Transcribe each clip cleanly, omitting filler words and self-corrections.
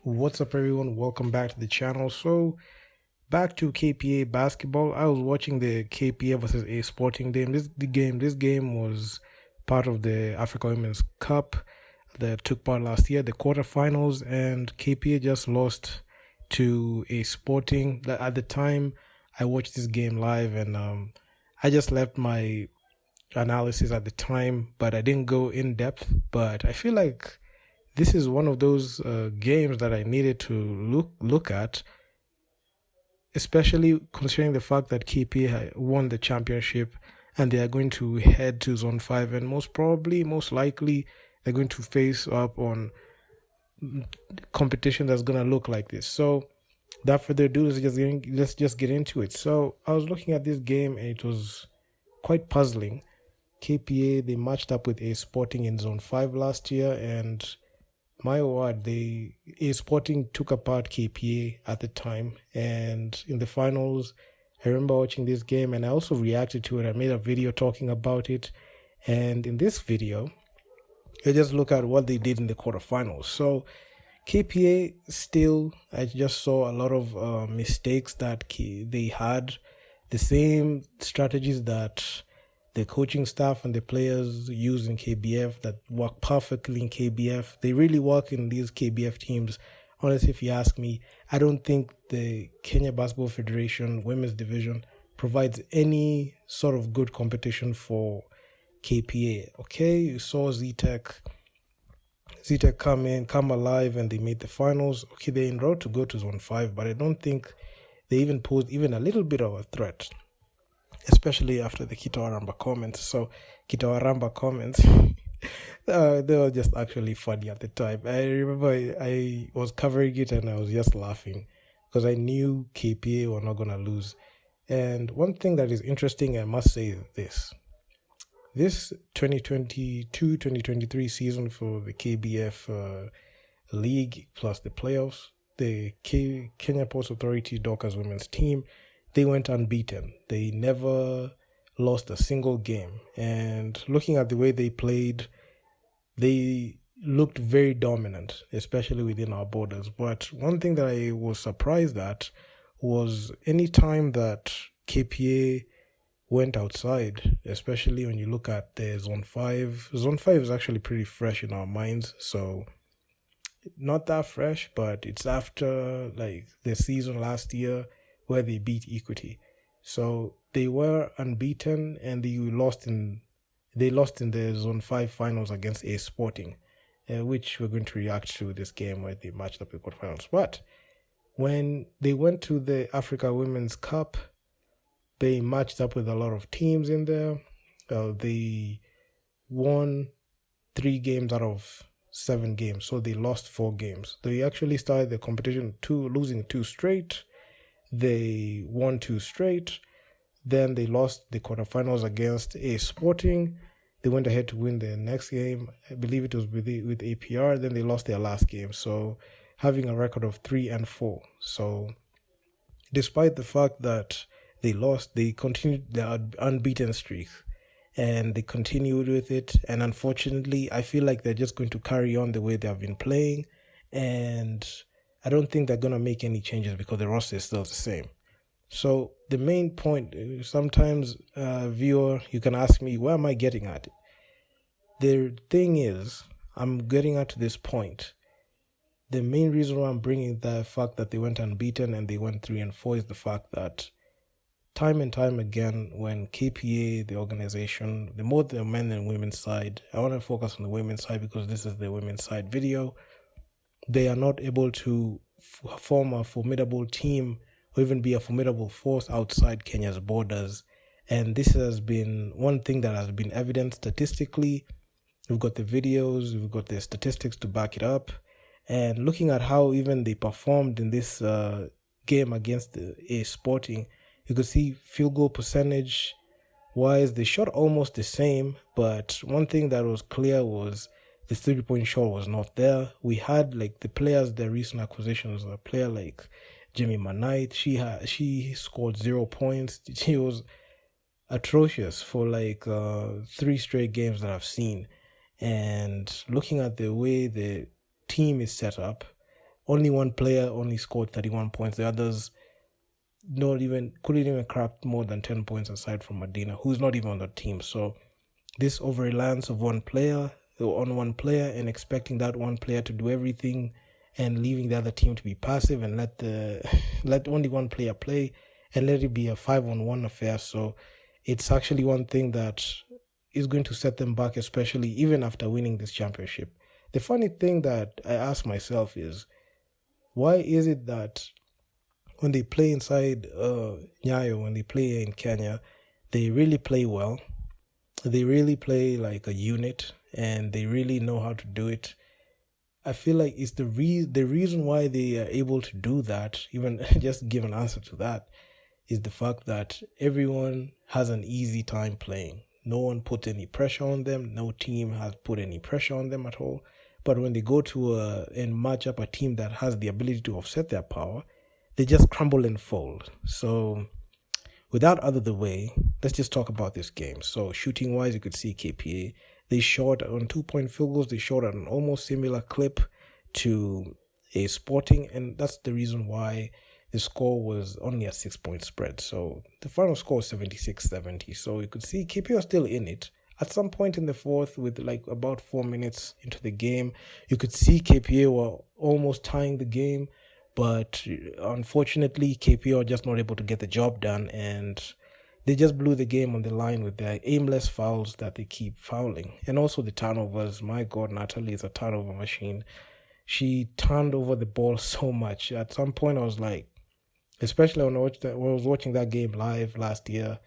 What's up, everyone? Welcome back to the channel. So, back to KPA basketball. I was watching the KPA versus ASporting game. This game was part of the Africa Women's Cup that took part last year, the quarterfinals, and KPA just lost to ASporting. At the time, I watched this game live, and I just left my analysis at the time, but I didn't go in depth. But I feel like this is one of those games that I needed to look at, especially considering the fact that KP won the championship and they are going to head to Zone 5, and most likely, they're going to face up on competition that's going to look like this. So, without further ado, let's just get into it. So, I was looking at this game and it was quite puzzling. KPA, they matched up with ASporting in Zone 5 last year, and my word, ASporting took apart KPA at the time, and in the finals, I remember watching this game, and I also reacted to it. I made a video talking about it, and in this video, I just look at what they did in the quarterfinals. So, KPA still, I just saw a lot of mistakes that they had, the same strategies that the coaching staff and the players use in KBF that work perfectly in KBF. They really work in these KBF teams. Honestly, if you ask me, I don't think the Kenya Basketball Federation Women's Division provides any sort of good competition for KPA. Okay, you saw ZTech come alive, and they made the finals. Okay, they're en route to go to Zone 5, but I don't think they even posed even a little bit of a threat, especially after the Kitawaramba comments. So, Kitawaramba comments, they were just actually funny at the time. I remember I was covering it and I was just laughing because I knew KPA were not going to lose. And one thing that is interesting, I must say, is this 2022-2023 season for the KBF league plus the playoffs, the Kenya Ports Authority Dockers women's team, they went unbeaten. They never lost a single game. And looking at the way they played, they looked very dominant, especially within our borders. But one thing that I was surprised at was any time that KPA went outside, especially when you look at the Zone 5. Zone 5 is actually pretty fresh in our minds, so not that fresh, but it's after like the season last year where they beat Equity. So they were unbeaten, and they lost in the Zone 5 finals against ASporting, which we're going to react to this game where they matched up in the quarterfinals. But when they went to the Africa Women's Cup, they matched up with a lot of teams in there. They won 3 games out of 7 games, so they lost 4 games. They actually started the competition losing 2 straight. They won 2 straight. Then they lost the quarterfinals against ASporting. They went ahead to win the next game. I believe it was with APR. Then they lost their last game. So having a record of 3-4. So despite the fact that they lost, they continued their unbeaten streak. And they continued with it. And unfortunately, I feel like they're just going to carry on the way they have been playing. And I don't think they're going to make any changes because the roster is still the same. So the main point, sometimes viewer, you can ask me, where am I getting at? The thing is, I'm getting at to this point. The main reason why I'm bringing the fact that they went unbeaten and they went 3-4 is the fact that time and time again, when KPA, the organization, the more the men and women's side, I want to focus on the women's side because this is the women's side video, they are not able to form a formidable team or even be a formidable force outside Kenya's borders. And this has been one thing that has been evident statistically. We've got the videos, we've got the statistics to back it up. And looking at how even they performed in this game against the ASporting, you could see field goal percentage wise, they shot almost the same. But one thing that was clear was the 3-point shot was not there. We had like the players, their recent acquisitions, a player like Jimmy Manite, she scored 0 points. She was atrocious for like 3 straight games that I've seen. And looking at the way the team is set up, only one player only scored 31 points. The others couldn't even crack more than 10 points aside from Medina, who's not even on the team. So this over-reliance of one player and expecting that one player to do everything and leaving the other team to be passive and let only one player play and let it be a 5-on-1 affair. So it's actually one thing that is going to set them back, especially even after winning this championship. The funny thing that I ask myself is, why is it that when they play inside Nyayo, when they play in Kenya, they really play well. They really play like a unit, and they really know how to do it. I feel like it's the reason why they are able to do that, even just give an answer to that, is the fact that everyone has an easy time playing. No one put any pressure on them. No team has put any pressure on them at all. But when they go to and match up a team that has the ability to offset their power, they just crumble and fold. So without out of the way, let's just talk about this game. So shooting wise, you could see KPA. They shot on 2-point field goals. They shot at an almost similar clip to ASporting, and that's the reason why the score was only a 6-point spread. So the final score was 76-70. So you could see KPA was still in it. At some point in the fourth, with like about 4 minutes into the game, you could see KPA were almost tying the game. But unfortunately, KPA are just not able to get the job done, and they just blew the game on the line with their aimless fouls that they keep fouling. And also the turnovers. My God, Natalie is a turnover machine. She turned over the ball so much. At some point, I was like, especially when I was watching that game live last year,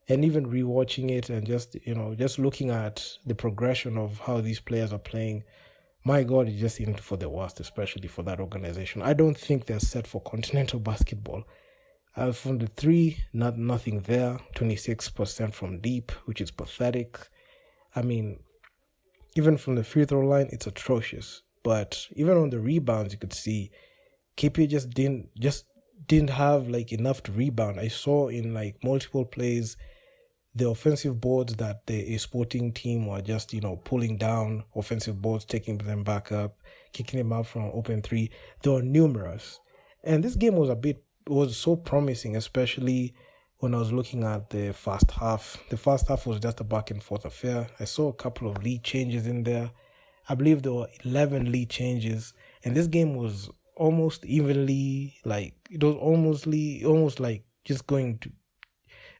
and even rewatching it and just looking at the progression of how these players are playing, my God, it's just in for the worst, especially for that organization. I don't think they're set for continental basketball. From the three, nothing there. 26% from deep, which is pathetic. I mean, even from the free throw line, it's atrocious. But even on the rebounds, you could see KP just didn't have like enough to rebound. I saw in like multiple plays the offensive boards that the ASporting team were just, pulling down offensive boards, taking them back up, kicking them out from open three. There were numerous. And this game was so promising, especially when I was looking at the first half. The first half was just a back and forth affair. I saw a couple of lead changes in there. I believe there were 11 lead changes. And this game was almost evenly, almost like just going to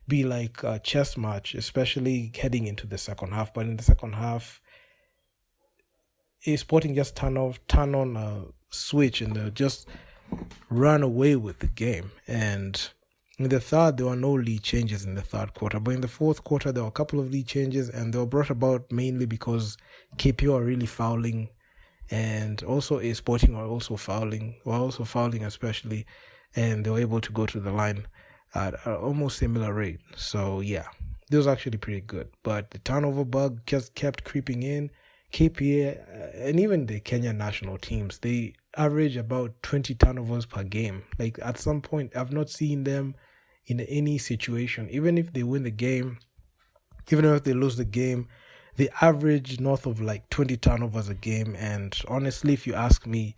be like a chess match, especially heading into the second half. But in the second half, ASporting just turn on a switch and just ran away with the game. And in the third, there were no lead changes in the third quarter. But in the fourth quarter, there were a couple of lead changes, and they were brought about mainly because KPO are really fouling, and also ASporting were also fouling especially, and they were able to go to the line at an almost similar rate. So yeah, this was actually pretty good. But the turnover bug just kept creeping in. KPA and even the Kenyan national teams, they average about 20 turnovers per game. Like at some point, I've not seen them in any situation. Even if they win the game, even if they lose the game, they average north of like 20 turnovers a game. And honestly, if you ask me,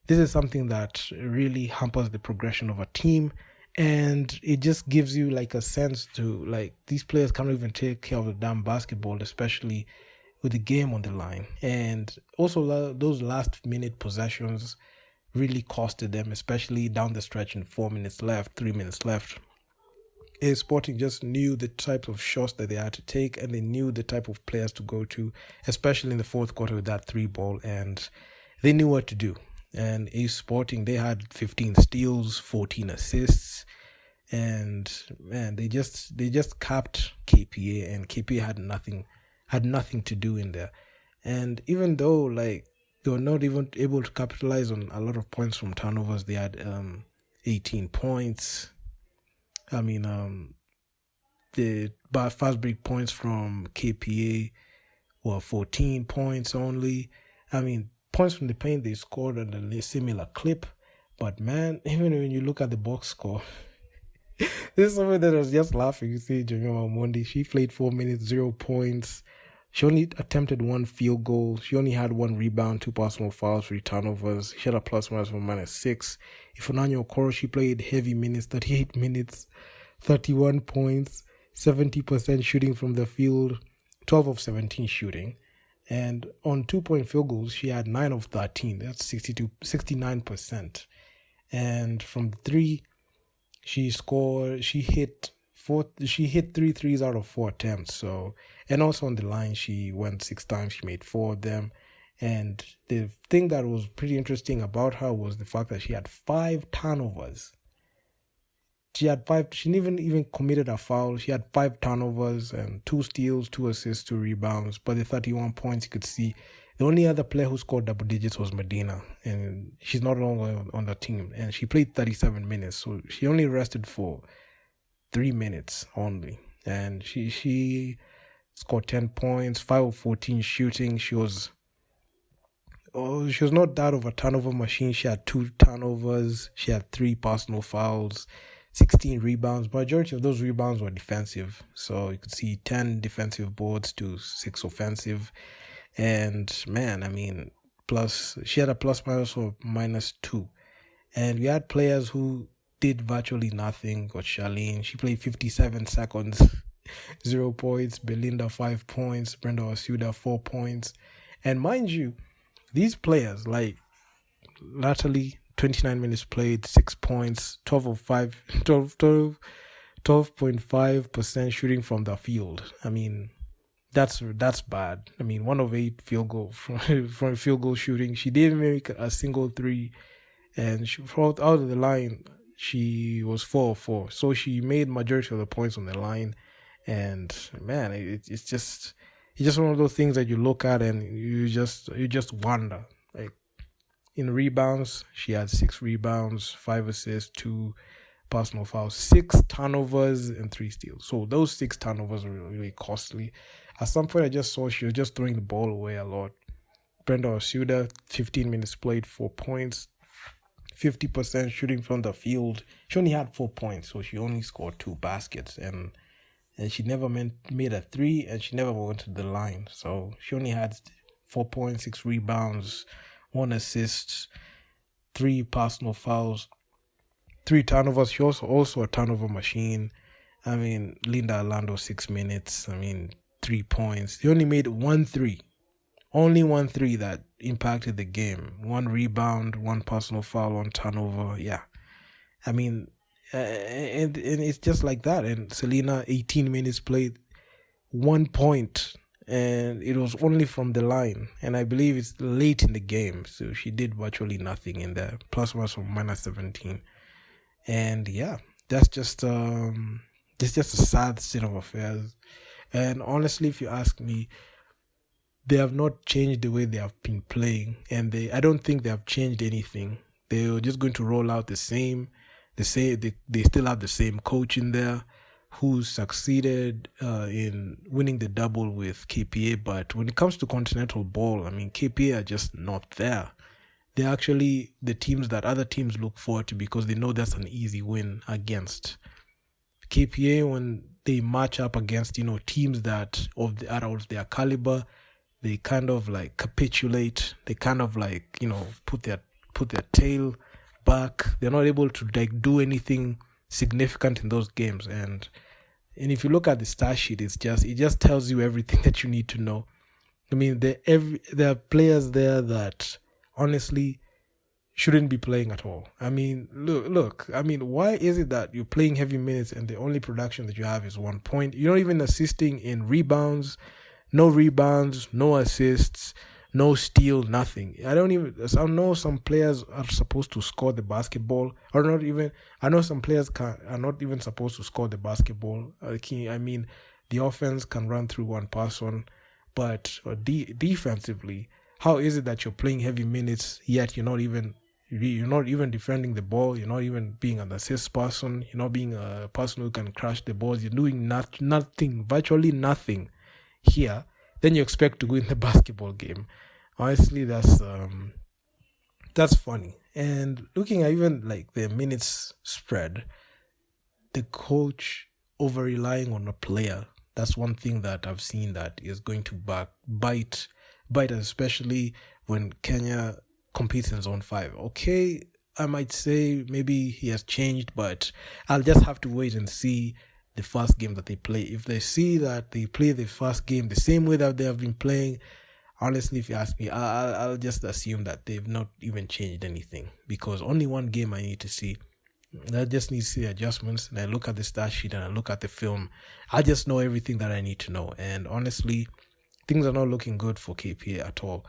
this is something that really hampers the progression of a team. And it just gives you like a sense to like these players can't even take care of the damn basketball, especially with the game on the line. And also those last minute possessions really costed them, especially down the stretch in 3 minutes left. ASporting just knew the type of shots that they had to take, and they knew the type of players to go to, especially in the fourth quarter with that 3-ball, and they knew what to do. And ASporting, they had 15 steals, 14 assists, and man, they just capped KPA, and KPA had nothing to do in there. And even though like they were not even able to capitalize on a lot of points from turnovers, they had 18 points. I mean, the fast break points from KPA were 14 points only. I mean, points from the paint, they scored at a similar clip. But man, even when you look at the box score, this is something that I was just laughing. You see, Jemima Mondi, she played 4 minutes, 0 points. She only attempted 1 field goal. She only had 1 rebound, 2 personal fouls, 3 turnovers. She had a plus minus of -6. Ifunanya Okoro, she played heavy minutes, 38 minutes, 31 points, 70% shooting from the field, 12 of 17 shooting. And on 2-point field goals, she had 9 of 13. That's 69%. And from 3, she hit 3 threes out of 4 attempts. So, and also on the line, she went 6 times. She made 4 of them. And the thing that was pretty interesting about her was the fact that she had 5 turnovers. She didn't even committed a foul. She had 5 turnovers and 2 steals, 2 assists, 2 rebounds. But the 31 points, you could see the only other player who scored double digits was Medina, and she's not longer on the team. And she played 37 minutes, so she only rested for 3 minutes only. And she scored 10 points, 5 of 14 shooting. She was not that of a turnover machine. She had 2 turnovers. She had 3 personal fouls, 16 rebounds. Majority of those rebounds were defensive. So you could see 10 defensive boards to 6 offensive. And man, I mean, she had a plus minus of -2. And we had players who did virtually nothing. Got Charlene, she played 57 seconds, 0 points. Belinda, 5 points. Brenda Wasuda, 4 points. And mind you, these players, like Natalie, 29 minutes played, 6 points, 12.5% shooting from the field. I mean, that's bad. I mean, 1 of 8 field goal from field goal shooting. She didn't make a single 3, and out of the line, she was 4 of 4. So she made majority of the points on the line, and man, it's just one of those things that you look at and you just wonder. Like in rebounds, she had 6 rebounds, 5 assists, 2 personal fouls, 6 turnovers, and 3 steals. So those 6 turnovers were really costly. At some point, I just saw she was just throwing the ball away a lot. Brenda Wasuda, 15 minutes played, 4 points, 50% shooting from the field. She only had 4 points, so she only scored 2 baskets, and she never made a 3, and she never went to the line. So she only had 4 points, 6 rebounds, 1 assist, 3 personal fouls, 3 turnovers. She also a turnover machine. I mean, Linda Orlando, 6 minutes. I mean, 3 points. They only made 1 3. Only 1 3 that impacted the game. 1 rebound, 1 personal foul, 1 turnover. Yeah. I mean, and it's just like that. And Selena, 18 minutes played, 1 point. And it was only from the line. And I believe it's late in the game. So she did virtually nothing in there. Plus was from -17. And yeah, that's just a sad state of affairs. And honestly, if you ask me, they have not changed the way they have been playing, and I don't think they have changed anything. They're just going to roll out the same. They still have the same coach in there who succeeded in winning the double with KPA. But when it comes to continental ball, I mean, KPA are just not there. They're actually the teams that other teams look forward to because they know that's an easy win against. KPA, when they match up against, teams that are of their caliber, they kind of like capitulate. They kind of like, put their tail back. They're not able to like do anything significant in those games. And if you look at the stat sheet, it just tells you everything that you need to know. I mean, there are players there that honestly shouldn't be playing at all. I mean, look. I mean, why is it that you're playing heavy minutes and the only production that you have is 1 point? You're not even assisting in rebounds. No rebounds, no assists, no steal, nothing. I know some players are supposed to score the basketball, or not even. I know some players are not even supposed to score the basketball. I mean, the offense can run through one person, but defensively, how is it that you're playing heavy minutes yet you're not even defending the ball? You're not even being an assist person. You're not being a person who can crash the balls. You're doing nothing, virtually nothing here. Then you expect to win the basketball game. Honestly, that's funny. And looking at even like the minutes spread, the coach over relying on a player, That's one thing that I've seen that is going to bite us, especially when Kenya competes in Zone 5. Okay, I might say maybe he has changed, but I'll just have to wait and see the first game that they play. If they see that they play the first game the same way that they have been playing, honestly, if you ask me, I'll just assume that they've not even changed anything, because only one game I need to see. I just need to see adjustments, and I look at the stat sheet and I look at the film. I just know everything that I need to know. And honestly, things are not looking good for KPA at all,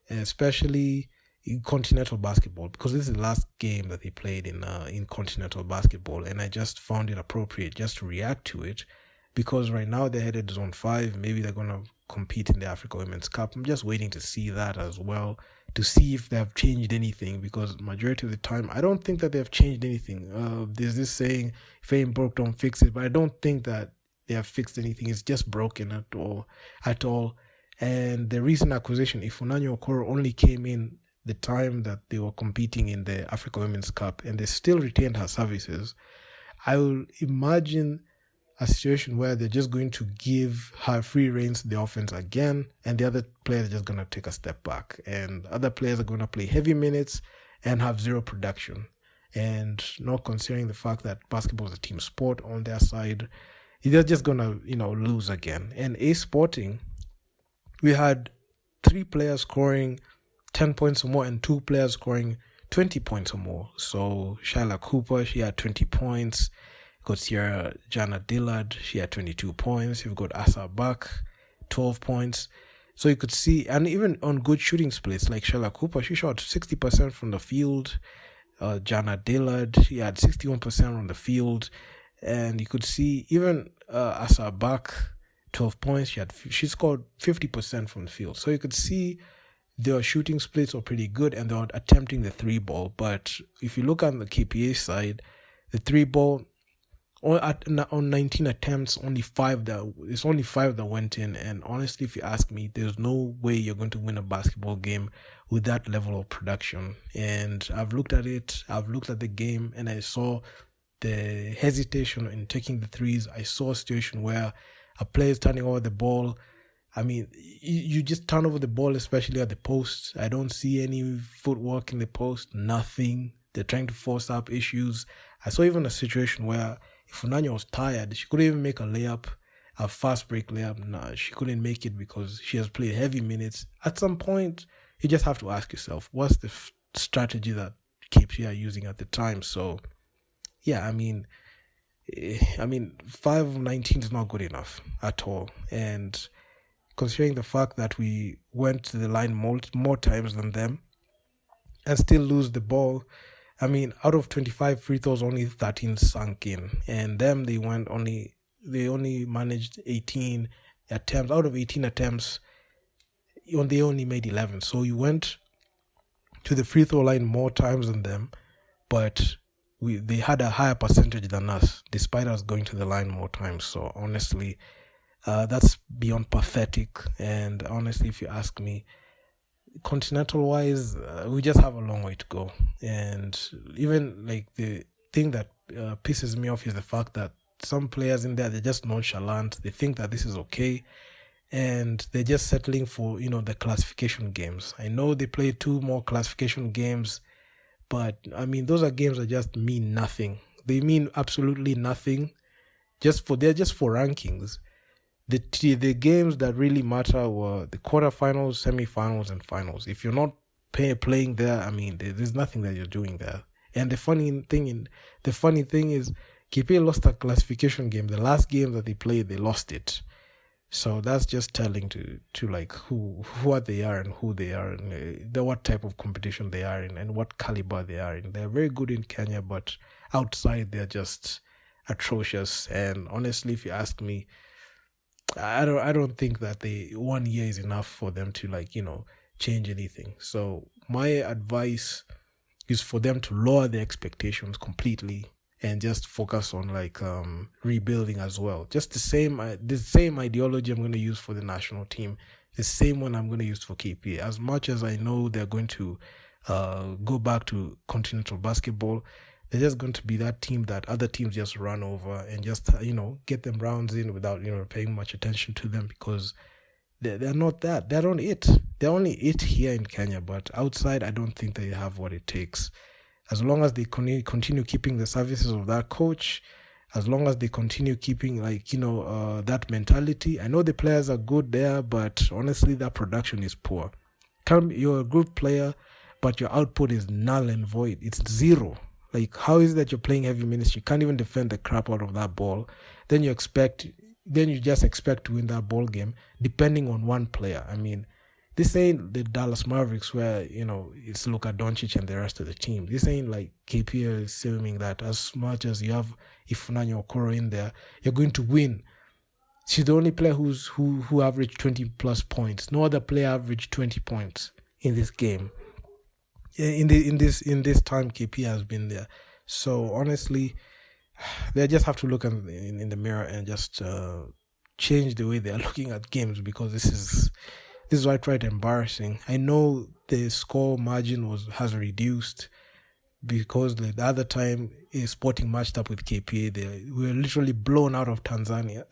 especially in continental basketball, because this is the last game that they played in continental basketball, and I just found it appropriate just to react to it, because right now they're headed to Zone 5. Maybe they're going to compete in the Africa Women's Cup. I'm just waiting to see that as well, to see if they have changed anything, because majority of the time, I don't think that they have changed anything. There's this saying, if it ain't broke, don't fix it, but I don't think that they have fixed anything. It's just broken at all. And the recent acquisition, Ifunanya Okoro, only came in the time that they were competing in the Africa Women's Cup, and they still retained her services. I will imagine a situation where they're just going to give her free reins to the offense again, and the other players are just going to take a step back, and other players are going to play heavy minutes and have zero production. And not considering the fact that basketball is a team sport on their side, they're just going to, lose again. And ASporting, we had 3 players scoring 10 points or more and 2 players scoring 20 points or more. So Shyla Cooper, she had 20 points. Got Sierra Jana Dillard, she had 22 points. You've got Asa Buck, 12 points. So you could see, and even on good shooting splits, like Shyla Cooper, she shot 60% from the field. Jana Dillard, she had 61% on the field. And you could see even Asa Buck, 12 points. She scored 50% from the field. So you could see their shooting splits were pretty good, and they were attempting the 3-ball. But if you look on the KPA side, the 3-ball, on 19 attempts, only 5 that went in. And honestly, if you ask me, there's no way you're going to win a basketball game with that level of production. And I've looked at the game, and I saw the hesitation in taking the threes. I saw a situation where a player is turning over the ball. I mean, you just turn over the ball, especially at the post. I don't see any footwork in the post, nothing. They're trying to force up issues. I saw even a situation where if Funanya was tired, she couldn't even make a layup, a fast break layup. No, she couldn't make it because she has played heavy minutes. At some point, you just have to ask yourself, what's the strategy that KPA are using at the time? So, yeah, I mean, 5 of 19 is not good enough at all. And considering the fact that we went to the line more times than them and still lose the ball, I mean, out of 25 free throws, only 13 sunk in, and them they only managed 18 attempts. Out of 18 attempts, they only made 11. So you went to the free throw line more times than them, but they had a higher percentage than us, despite us going to the line more times. So honestly, that's beyond pathetic. And honestly, if you ask me, continental-wise, we just have a long way to go. And even like the thing that pisses me off is the fact that some players in there, they're just nonchalant. They think that this is okay, and they're just settling for the classification games. I know they play 2 more classification games, but I mean those are games that just mean nothing. They mean absolutely nothing. They're just for rankings. The games that really matter were the quarterfinals, semifinals, and finals. If you're not playing there, I mean, there's nothing that you're doing there. And the funny thing is, KPA lost a classification game. The last game that they played, they lost it. So that's just telling to like who they are and who they are, and what type of competition they are in, and what caliber they are in. They're very good in Kenya, but outside they're just atrocious. And honestly, if you ask me, I don't think that 1 year is enough for them to change anything. So my advice is for them to lower their expectations completely and just focus on rebuilding as well. Just the same ideology I'm going to use for the national team, the same one I'm going to use for KPA. As much as I know they're going to go back to continental basketball, they're just going to be that team that other teams just run over and just, get them rounds in without, paying much attention to them, because they're not that. They're not it. They're only it here in Kenya, but outside, I don't think they have what it takes. As long as they continue keeping the services of that coach, as long as they continue keeping that mentality. I know the players are good there, but honestly, that production is poor. You're a good player, but your output is null and void. It's zero. Like, how is it that you're playing heavy minutes? You can't even defend the crap out of that ball. Then you just expect to win that ball game, depending on one player. I mean, this ain't the Dallas Mavericks where, it's Luka Doncic and the rest of the team. This ain't like KPL is assuming that as much as you have Ifunanya Okoro in there, you're going to win. She's the only player who averaged 20 plus points. No other player averaged 20 points in this game. In this time, KP has been there. So honestly, they just have to look in the mirror and just change the way they are looking at games, because this is quite embarrassing. I know the score margin has reduced because the other time ASporting matched up with KPA. We were literally blown out of Tanzania.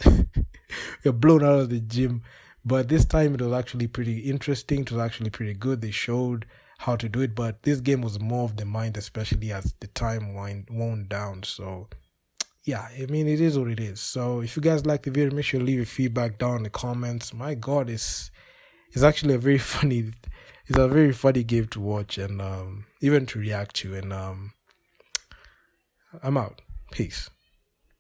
We were blown out of the gym. But this time it was actually pretty interesting. It was actually pretty good. They showed how to do it. But this game was more of the mind, especially as the time wound down. So, yeah, I mean, it is what it is. So if you guys like the video, make sure to leave your feedback down in the comments. My God, it's actually a very funny game to watch and even to react to. And I'm out. Peace.